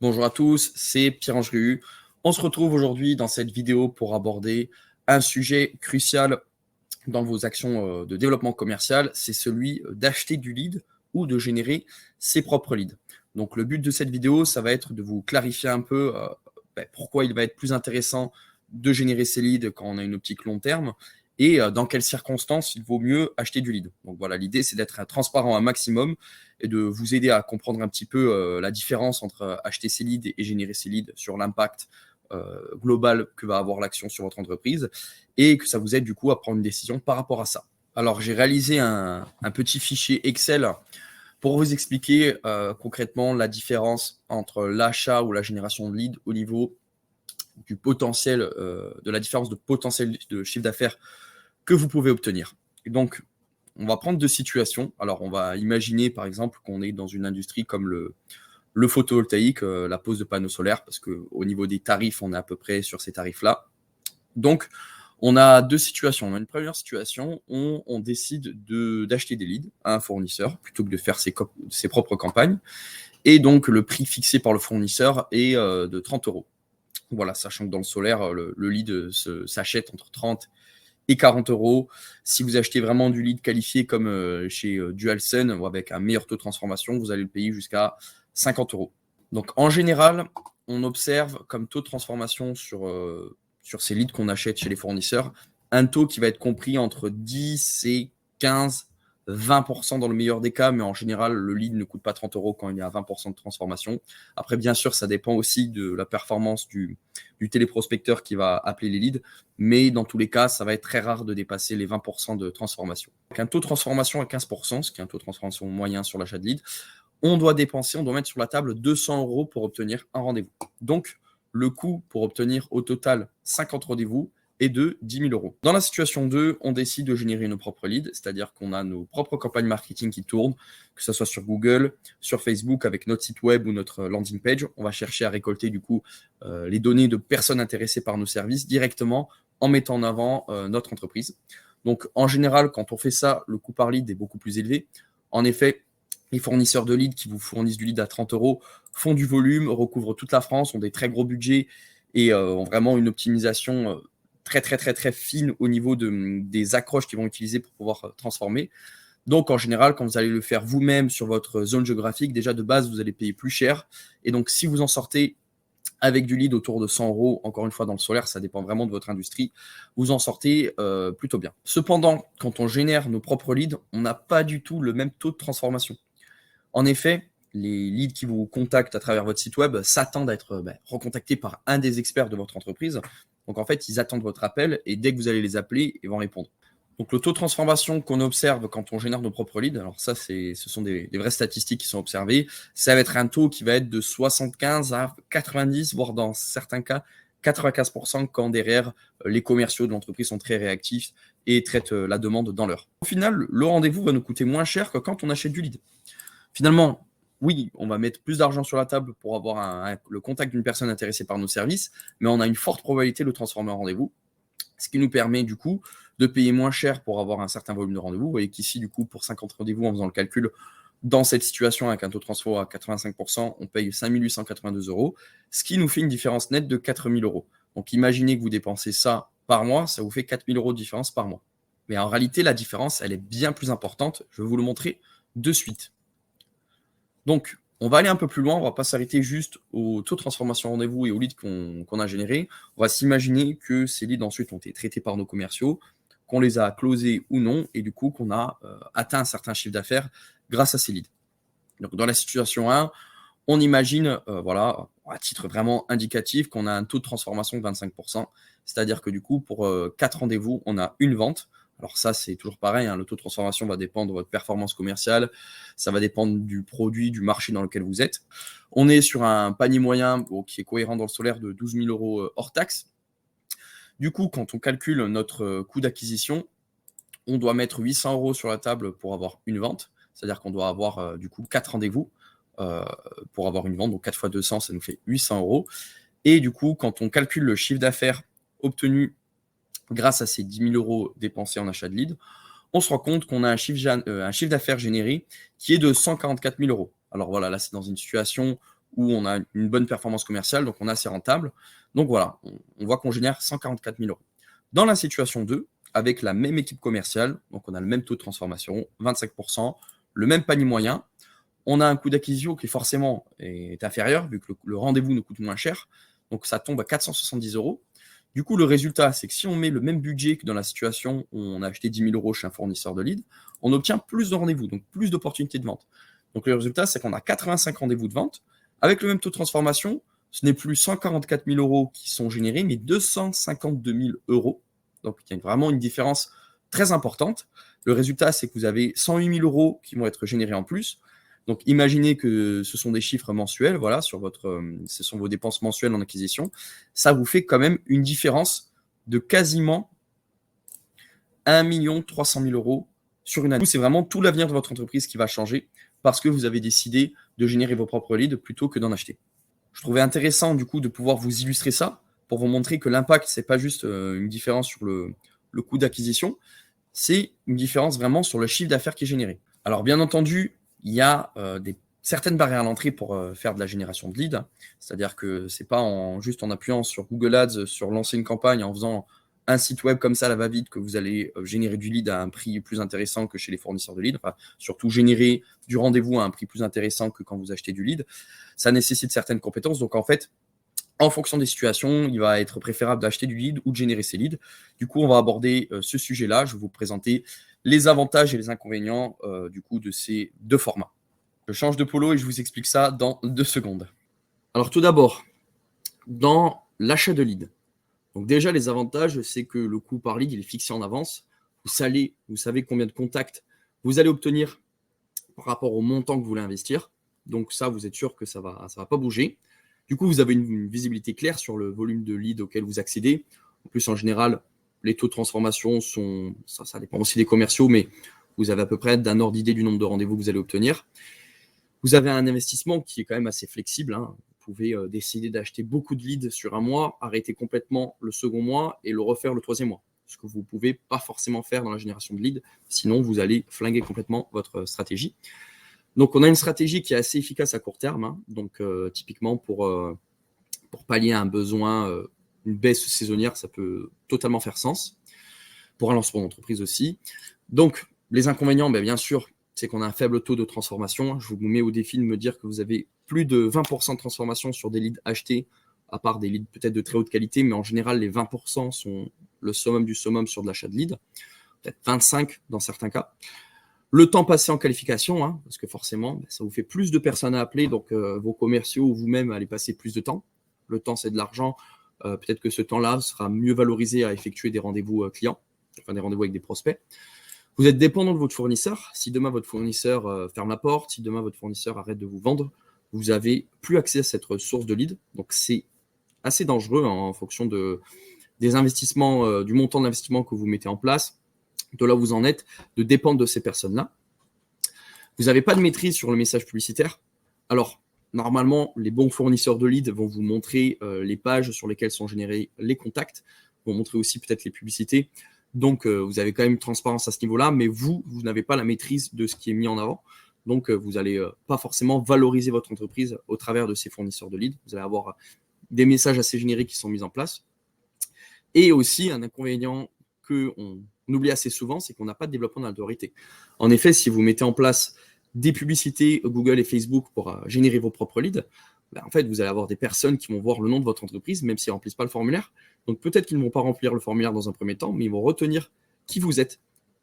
Bonjour à tous, c'est Pierre-Ange Rieu. On se retrouve aujourd'hui dans cette vidéo pour aborder un sujet crucial dans vos actions de développement commercial, c'est celui d'acheter du lead ou de générer ses propres leads. Donc le but de cette vidéo, ça va être de vous clarifier un peu pourquoi il va être plus intéressant de générer ses leads quand on a une optique long terme et dans quelles circonstances il vaut mieux acheter du lead. Donc voilà, l'idée c'est d'être transparent un maximum et de vous aider à comprendre un petit peu la différence entre acheter ses leads et générer ses leads sur l'impact global que va avoir l'action sur votre entreprise et que ça vous aide du coup à prendre une décision par rapport à ça. Alors j'ai réalisé un petit fichier Excel pour vous expliquer concrètement la différence entre l'achat ou la génération de leads au niveau du potentiel, de la différence de potentiel de chiffre d'affaires que vous pouvez obtenir. Et donc, on va prendre deux situations. Alors, on va imaginer par exemple qu'on est dans une industrie comme le photovoltaïque, la pose de panneaux solaires, parce qu'au niveau des tarifs, on est à peu près sur ces tarifs-là. Donc, on a deux situations. On a une première situation où on décide d'acheter des leads à un fournisseur plutôt que de faire ses propres campagnes. Et donc, le prix fixé par le fournisseur est de 30 €. Voilà, sachant que dans le solaire, le lead s'achète entre 30 et 40 €. Si vous achetez vraiment du lead qualifié comme chez Dualsun ou avec un meilleur taux de transformation, vous allez le payer jusqu'à 50 €. Donc, en général, on observe comme taux de transformation sur ces leads qu'on achète chez les fournisseurs, un taux qui va être compris entre 10 et 15, 20% dans le meilleur des cas, mais en général, le lead ne coûte pas 30 € quand il y a 20% de transformation. Après, bien sûr, ça dépend aussi de la performance du téléprospecteur qui va appeler les leads, mais dans tous les cas, ça va être très rare de dépasser les 20% de transformation. Donc, un taux de transformation à 15%, ce qui est un taux de transformation moyen sur l'achat de lead, on doit mettre sur la table 200 € pour obtenir un rendez-vous. Donc, le coût pour obtenir au total 50 rendez-vous est de 10 000 €. Dans la situation 2, on décide de générer nos propres leads, c'est-à-dire qu'on a nos propres campagnes marketing qui tournent, que ce soit sur Google, sur Facebook, avec notre site web ou notre landing page. On va chercher à récolter du coup les données de personnes intéressées par nos services directement en mettant en avant notre entreprise. Donc, en général, quand on fait ça, le coût par lead est beaucoup plus élevé. En effet, les fournisseurs de leads qui vous fournissent du lead à 30 € font du volume, recouvrent toute la France, ont des très gros budgets et ont vraiment une optimisation très fine au niveau des accroches qu'ils vont utiliser pour pouvoir transformer. Donc, en général, quand vous allez le faire vous-même sur votre zone géographique, déjà de base, vous allez payer plus cher. Et donc, si vous en sortez avec du lead autour de 100 €, encore une fois, dans le solaire, ça dépend vraiment de votre industrie, vous en sortez plutôt bien. Cependant, quand on génère nos propres leads, on n'a pas du tout le même taux de transformation. En effet, les leads qui vous contactent à travers votre site web s'attendent à être recontactés par un des experts de votre entreprise. Donc en fait, ils attendent votre appel et dès que vous allez les appeler, ils vont répondre. Donc le taux de transformation qu'on observe quand on génère nos propres leads, alors ça, ce sont des vraies statistiques qui sont observées, ça va être un taux qui va être de 75 à 90, voire dans certains cas 95% quand derrière les commerciaux de l'entreprise sont très réactifs et traitent la demande dans l'heure. Au final, le rendez-vous va nous coûter moins cher que quand on achète du lead. Finalement, oui, on va mettre plus d'argent sur la table pour avoir le contact d'une personne intéressée par nos services, mais on a une forte probabilité de le transformer en rendez-vous, ce qui nous permet du coup de payer moins cher pour avoir un certain volume de rendez-vous. Vous voyez qu'ici, du coup, pour 50 rendez-vous, en faisant le calcul, dans cette situation avec un taux de transfert à 85%, on paye 5 882 €, ce qui nous fait une différence nette de 4 000 €. Donc imaginez que vous dépensez ça par mois, ça vous fait 4 000 € de différence par mois. Mais en réalité, la différence, elle est bien plus importante. Je vais vous le montrer de suite. Donc, on va aller un peu plus loin, on ne va pas s'arrêter juste au taux de transformation rendez-vous et aux leads qu'on a générés. On va s'imaginer que ces leads ensuite ont été traités par nos commerciaux, qu'on les a closés ou non, et du coup qu'on a atteint un certain chiffre d'affaires grâce à ces leads. Donc, dans la situation 1, on imagine, voilà, à titre vraiment indicatif, qu'on a un taux de transformation de 25%, c'est-à-dire que du coup, pour 4 rendez-vous, on a une vente. Alors ça, c'est toujours pareil, hein, le taux de transformation va dépendre de votre performance commerciale, ça va dépendre du produit, du marché dans lequel vous êtes. On est sur un panier moyen qui est cohérent dans le solaire de 12 000 € hors taxe. Du coup, quand on calcule notre coût d'acquisition, on doit mettre 800 € sur la table pour avoir une vente, c'est-à-dire qu'on doit avoir du coup 4 rendez-vous pour avoir une vente, donc 4 fois 200, ça nous fait 800 €. Et du coup, quand on calcule le chiffre d'affaires obtenu grâce à ces 10 000 € dépensés en achat de lead, on se rend compte qu'on a un chiffre d'affaires généré qui est de 144 000 €. Alors voilà, là, c'est dans une situation où on a une bonne performance commerciale, donc on est assez rentable. Donc voilà, on voit qu'on génère 144 000 euros. Dans la situation 2, avec la même équipe commerciale, donc on a le même taux de transformation, 25%, le même panier moyen, on a un coût d'acquisition qui forcément est inférieur, vu que le rendez-vous nous coûte moins cher, donc ça tombe à 470 euros. Du coup, le résultat, c'est que si on met le même budget que dans la situation où on a acheté 10 000 euros chez un fournisseur de lead, on obtient plus de rendez-vous, donc plus d'opportunités de vente. Donc le résultat, c'est qu'on a 85 rendez-vous de vente. Avec le même taux de transformation, ce n'est plus 144 000 euros qui sont générés, mais 252 000 euros. Donc il y a vraiment une différence très importante. Le résultat, c'est que vous avez 108 000 euros qui vont être générés en plus. Donc imaginez que ce sont des chiffres mensuels, voilà, ce sont vos dépenses mensuelles en acquisition. Ça vous fait quand même une différence de quasiment 1 300 000 euros sur une année. C'est vraiment tout l'avenir de votre entreprise qui va changer parce que vous avez décidé de générer vos propres leads plutôt que d'en acheter. Je trouvais intéressant du coup de pouvoir vous illustrer ça pour vous montrer que l'impact, c'est pas juste une différence sur le coût d'acquisition, c'est une différence vraiment sur le chiffre d'affaires qui est généré. Alors bien entendu, il y a certaines barrières à l'entrée pour faire de la génération de leads. C'est-à-dire que c'est pas juste en appuyant sur Google Ads, sur lancer une campagne, en faisant un site web comme ça, la va-vite, que vous allez générer du lead à un prix plus intéressant que chez les fournisseurs de leads. Enfin, surtout générer du rendez-vous à un prix plus intéressant que quand vous achetez du lead. Ça nécessite certaines compétences. Donc en fait, en fonction des situations, il va être préférable d'acheter du lead ou de générer ses leads. Du coup, on va aborder ce sujet-là. Je vais vous présenter les avantages et les inconvénients du coup de ces deux formats. Je change de polo et je vous explique ça dans 2 secondes. Alors tout d'abord, dans l'achat de lead. Donc déjà, les avantages, c'est que le coût par lead, il est fixé en avance. Vous savez combien de contacts vous allez obtenir par rapport au montant que vous voulez investir. Donc ça, vous êtes sûr que ça va pas bouger. Du coup, vous avez une visibilité claire sur le volume de leads auquel vous accédez. En plus, en général, les taux de transformation ça dépend aussi des commerciaux, mais vous avez à peu près d'un ordre d'idée du nombre de rendez-vous que vous allez obtenir. Vous avez un investissement qui est quand même assez flexible. Vous pouvez décider d'acheter beaucoup de leads sur un mois, arrêter complètement le second mois et le refaire le troisième mois. Ce que vous ne pouvez pas forcément faire dans la génération de leads, sinon vous allez flinguer complètement votre stratégie. Donc, on a une stratégie qui est assez efficace à court terme. Donc, typiquement, pour pallier à un besoin, une baisse saisonnière, ça peut totalement faire sens. Pour un lancement d'entreprise aussi. Donc, les inconvénients, bien sûr, c'est qu'on a un faible taux de transformation. Je vous mets au défi de me dire que vous avez plus de 20% de transformation sur des leads achetés, à part des leads peut-être de très haute qualité, mais en général, les 20% sont le summum du summum sur de l'achat de leads, peut-être 25% dans certains cas. Le temps passé en qualification, parce que forcément, ça vous fait plus de personnes à appeler, donc vos commerciaux ou vous-même allez passer plus de temps. Le temps, c'est de l'argent. Peut-être que ce temps-là sera mieux valorisé à effectuer des rendez-vous clients, enfin des rendez-vous avec des prospects. Vous êtes dépendant de votre fournisseur. Si demain votre fournisseur ferme la porte, si demain votre fournisseur arrête de vous vendre, vous n'avez plus accès à cette source de lead. Donc c'est assez dangereux en fonction des investissements, du montant d'investissement que vous mettez en place, de là où vous en êtes, de dépendre de ces personnes-là. Vous n'avez pas de maîtrise sur le message publicitaire. Alors, normalement, les bons fournisseurs de leads vont vous montrer les pages sur lesquelles sont générés les contacts, vont montrer aussi peut-être les publicités. Donc, vous avez quand même une transparence à ce niveau-là, mais vous n'avez pas la maîtrise de ce qui est mis en avant. Donc, vous n'allez pas forcément valoriser votre entreprise au travers de ces fournisseurs de leads. Vous allez avoir des messages assez génériques qui sont mis en place. Et aussi, un inconvénient qu'on oublie assez souvent, c'est qu'on n'a pas de développement de l'autorité. En effet, si vous mettez en place des publicités Google et Facebook pour générer vos propres leads, en fait, vous allez avoir des personnes qui vont voir le nom de votre entreprise, même s'ils ne remplissent pas le formulaire. Donc, peut-être qu'ils ne vont pas remplir le formulaire dans un premier temps, mais ils vont retenir qui vous êtes.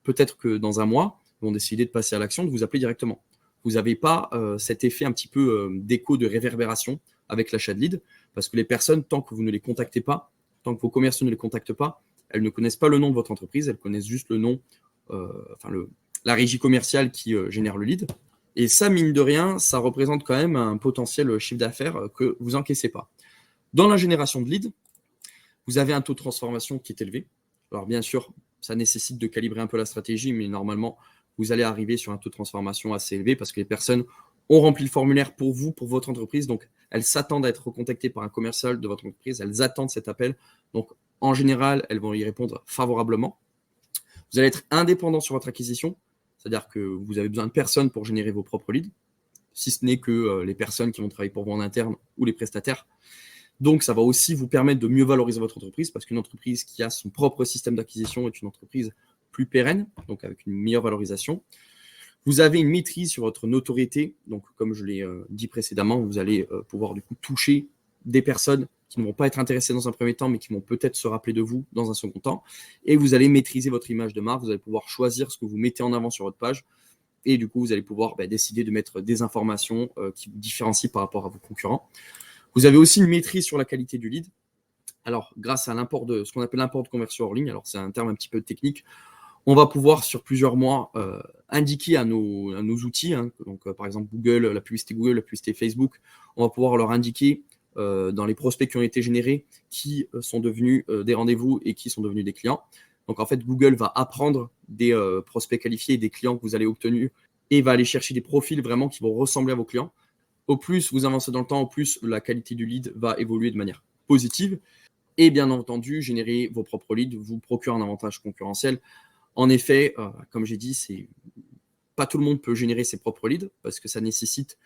Peut-être que dans un mois, ils vont décider de passer à l'action, de vous appeler directement. Vous n'avez pas cet effet un petit peu d'écho, de réverbération avec l'achat de leads, parce que les personnes, tant que vous ne les contactez pas, tant que vos commerciaux ne les contactent pas, elles ne connaissent pas le nom de votre entreprise, elles connaissent juste le nom, la régie commerciale qui génère le lead. Et ça, mine de rien, ça représente quand même un potentiel chiffre d'affaires que vous encaissez pas. Dans la génération de leads, vous avez un taux de transformation qui est élevé. Alors bien sûr, ça nécessite de calibrer un peu la stratégie, mais normalement, vous allez arriver sur un taux de transformation assez élevé parce que les personnes ont rempli le formulaire pour vous, pour votre entreprise. Donc, elles s'attendent à être recontactées par un commercial de votre entreprise. Elles attendent cet appel. Donc, en général, elles vont y répondre favorablement. Vous allez être indépendant sur votre acquisition, c'est-à-dire que vous avez besoin de personne pour générer vos propres leads. si ce n'est que les personnes qui vont travailler pour vous en interne ou les prestataires. Donc, ça va aussi vous permettre de mieux valoriser votre entreprise parce qu'une entreprise qui a son propre système d'acquisition est une entreprise plus pérenne, donc avec une meilleure valorisation. Vous avez une maîtrise sur votre notoriété. Donc, comme je l'ai dit précédemment, vous allez pouvoir du coup toucher des personnes qui ne vont pas être intéressées dans un premier temps, mais qui vont peut-être se rappeler de vous dans un second temps. Et vous allez maîtriser votre image de marque. Vous allez pouvoir choisir ce que vous mettez en avant sur votre page. Et du coup, vous allez pouvoir décider de mettre des informations qui vous différencient par rapport à vos concurrents. Vous avez aussi une maîtrise sur la qualité du lead. Alors, grâce à l'import de ce qu'on appelle l'import de conversion hors ligne, alors c'est un terme un petit peu technique, on va pouvoir sur plusieurs mois indiquer à nos outils, donc par exemple Google, la publicité Google, la publicité Facebook, on va pouvoir leur indiquer dans les prospects qui ont été générés qui sont devenus des rendez-vous et qui sont devenus des clients. Donc en fait, Google va apprendre des prospects qualifiés et des clients que vous allez obtenir et va aller chercher des profils vraiment qui vont ressembler à vos clients. Au plus vous avancez dans le temps, au plus la qualité du lead va évoluer de manière positive. Et bien entendu, générer vos propres leads vous procure un avantage concurrentiel. En effet, comme j'ai dit, pas tout le monde peut générer ses propres leads parce que ça nécessite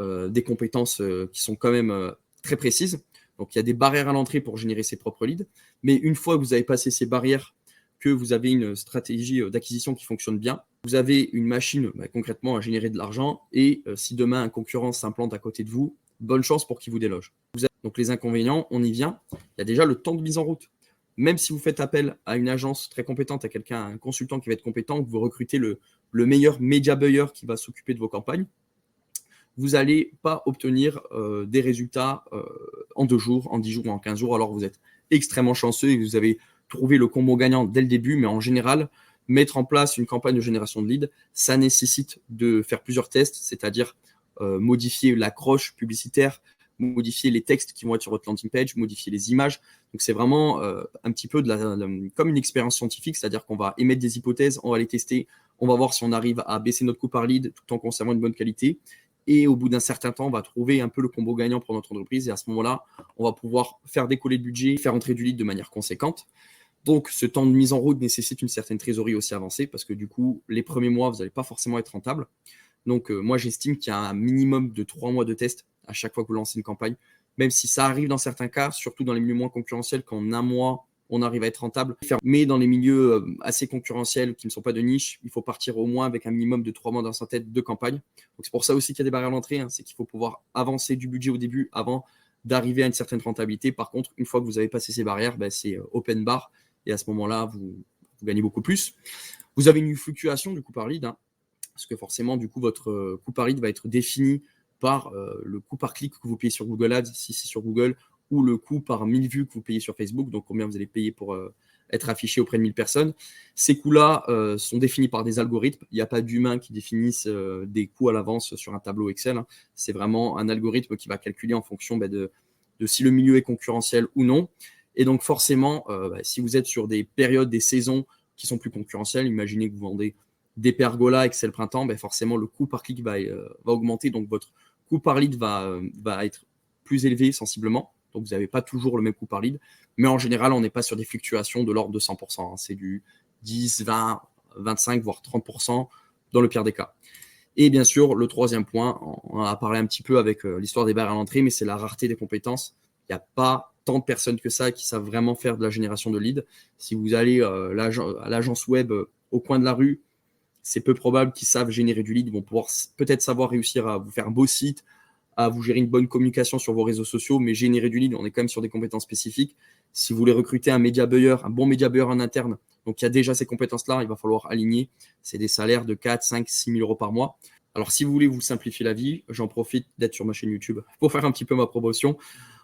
des compétences qui sont quand même très précises. Donc, il y a des barrières à l'entrée pour générer ses propres leads. Mais une fois que vous avez passé ces barrières, que vous avez une stratégie d'acquisition qui fonctionne bien, vous avez une machine concrètement à générer de l'argent. Et si demain un concurrent s'implante à côté de vous, bonne chance pour qu'il vous déloge. Donc, les inconvénients, on y vient. Il y a déjà le temps de mise en route. Même si vous faites appel à une agence très compétente, à quelqu'un, un consultant qui va être compétent, que vous recrutez le meilleur média buyer qui va s'occuper de vos campagnes, vous n'allez pas obtenir des résultats en 2 jours, en 10 jours ou en 15 jours. Alors vous êtes extrêmement chanceux et vous avez trouvé le combo gagnant dès le début. Mais en général, mettre en place une campagne de génération de leads, ça nécessite de faire plusieurs tests, c'est-à-dire modifier l'accroche publicitaire, modifier les textes qui vont être sur votre landing page, modifier les images. Donc, c'est vraiment un petit peu comme une expérience scientifique, c'est-à-dire qu'on va émettre des hypothèses, on va les tester, on va voir si on arrive à baisser notre coût par lead tout en conservant une bonne qualité. Et au bout d'un certain temps, on va trouver un peu le combo gagnant pour notre entreprise. Et à ce moment-là, on va pouvoir faire décoller le budget, faire entrer du lead de manière conséquente. Donc, ce temps de mise en route nécessite une certaine trésorerie aussi avancée parce que du coup, les premiers mois, vous n'allez pas forcément être rentable. Donc, moi, j'estime qu'il y a un minimum de 3 mois de test à chaque fois que vous lancez une campagne, même si ça arrive dans certains cas, surtout dans les milieux moins concurrentiels, qu'en un mois, on arrive à être rentable. Mais dans les milieux assez concurrentiels qui ne sont pas de niche, il faut partir au moins avec un minimum de 3 mois dans sa tête de campagne. Donc, c'est pour ça aussi qu'il y a des barrières d'entrée, c'est qu'il faut pouvoir avancer du budget au début avant d'arriver à une certaine rentabilité. Par contre, une fois que vous avez passé ces barrières, c'est open bar et à ce moment-là, vous gagnez beaucoup plus. Vous avez une fluctuation du coût par lead, parce que forcément, du coup, votre coût par lead va être défini par le coût par clic que vous payez sur Google Ads, si c'est sur Google, ou le coût par 1000 vues que vous payez sur Facebook, donc combien vous allez payer pour être affiché auprès de 1000 personnes. Ces coûts-là sont définis par des algorithmes. Il n'y a pas d'humains qui définissent des coûts à l'avance sur un tableau Excel. C'est vraiment un algorithme qui va calculer en fonction de si le milieu est concurrentiel ou non. Et donc forcément, si vous êtes sur des périodes, des saisons qui sont plus concurrentielles, imaginez que vous vendez des pergolas et que c'est le printemps, forcément le coût par clic va augmenter, donc votre coût par lead va être plus élevé sensiblement, donc vous n'avez pas toujours le même coût par lead, mais en général on n'est pas sur des fluctuations de l'ordre de 100%, c'est du 10, 20, 25 voire 30% dans le pire des cas. Et bien sûr, le troisième point, on en a parlé un petit peu avec l'histoire des barrières à l'entrée, mais c'est la rareté des compétences. Il n'y a pas tant de personnes que ça qui savent vraiment faire de la génération de leads. Si vous allez à l'agence web au coin de la rue, c'est peu probable qu'ils savent générer du lead. Ils vont pouvoir peut-être savoir réussir à vous faire un beau site, à vous gérer une bonne communication sur vos réseaux sociaux, mais générer du lead, on est quand même sur des compétences spécifiques. Si vous voulez recruter un média buyer, un bon média buyer en interne, donc il y a déjà ces compétences-là, il va falloir aligner. C'est des salaires de 4, 5, 6 000 euros par mois. Alors, si vous voulez vous simplifier la vie, j'en profite d'être sur ma chaîne YouTube pour faire un petit peu ma promotion.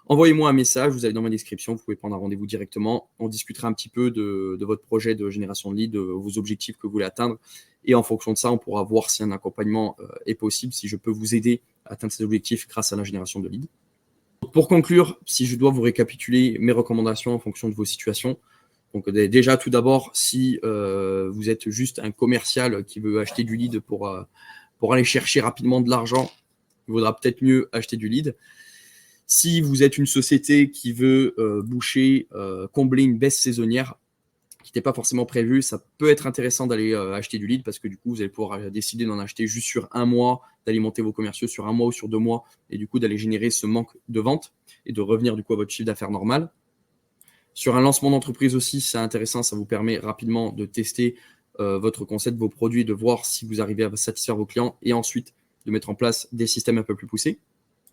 Envoyez-moi un message, vous allez dans ma description, vous pouvez prendre un rendez-vous directement. On discutera un petit peu de votre projet de génération de lead, de vos objectifs que vous voulez atteindre. Et en fonction de ça, on pourra voir si un accompagnement est possible, si je peux vous aider à atteindre ces objectifs grâce à la génération de lead. Pour conclure, si je dois vous récapituler mes recommandations en fonction de vos situations, donc déjà tout d'abord, si vous êtes juste un commercial qui veut acheter du lead pour aller chercher rapidement de l'argent, il vaudra peut-être mieux acheter du lead. Si vous êtes une société qui veut combler une baisse saisonnière, qui n'était pas forcément prévu, ça peut être intéressant d'aller acheter du lead parce que du coup, vous allez pouvoir décider d'en acheter juste sur un mois, d'alimenter vos commerciaux sur un mois ou sur 2 mois et du coup d'aller générer ce manque de vente et de revenir du coup à votre chiffre d'affaires normal. Sur un lancement d'entreprise aussi, c'est intéressant, ça vous permet rapidement de tester votre concept, vos produits, de voir si vous arrivez à satisfaire vos clients et ensuite de mettre en place des systèmes un peu plus poussés.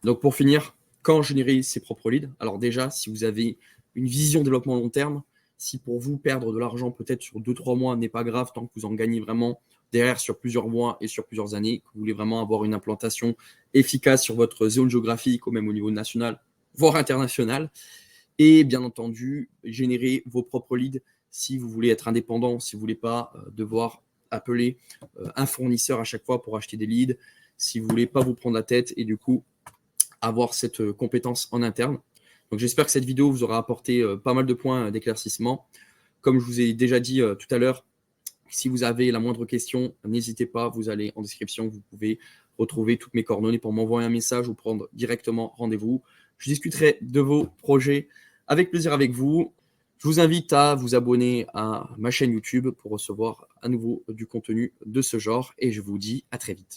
Donc pour finir, quand générer ses propres leads, alors déjà, si vous avez une vision de développement long terme, si pour vous perdre de l'argent peut-être sur 2-3 mois n'est pas grave tant que vous en gagnez vraiment derrière sur plusieurs mois et sur plusieurs années, que vous voulez vraiment avoir une implantation efficace sur votre zone géographique ou même au niveau national, voire international, et bien entendu, générer vos propres leads si vous voulez être indépendant, si vous ne voulez pas devoir appeler un fournisseur à chaque fois pour acheter des leads, si vous ne voulez pas vous prendre la tête et du coup avoir cette compétence en interne. Donc j'espère que cette vidéo vous aura apporté pas mal de points d'éclaircissement. Comme je vous ai déjà dit tout à l'heure, si vous avez la moindre question, n'hésitez pas, vous allez en description, vous pouvez retrouver toutes mes coordonnées pour m'envoyer un message ou prendre directement rendez-vous. Je discuterai de vos projets avec plaisir avec vous. Je vous invite à vous abonner à ma chaîne YouTube pour recevoir à nouveau du contenu de ce genre et je vous dis à très vite.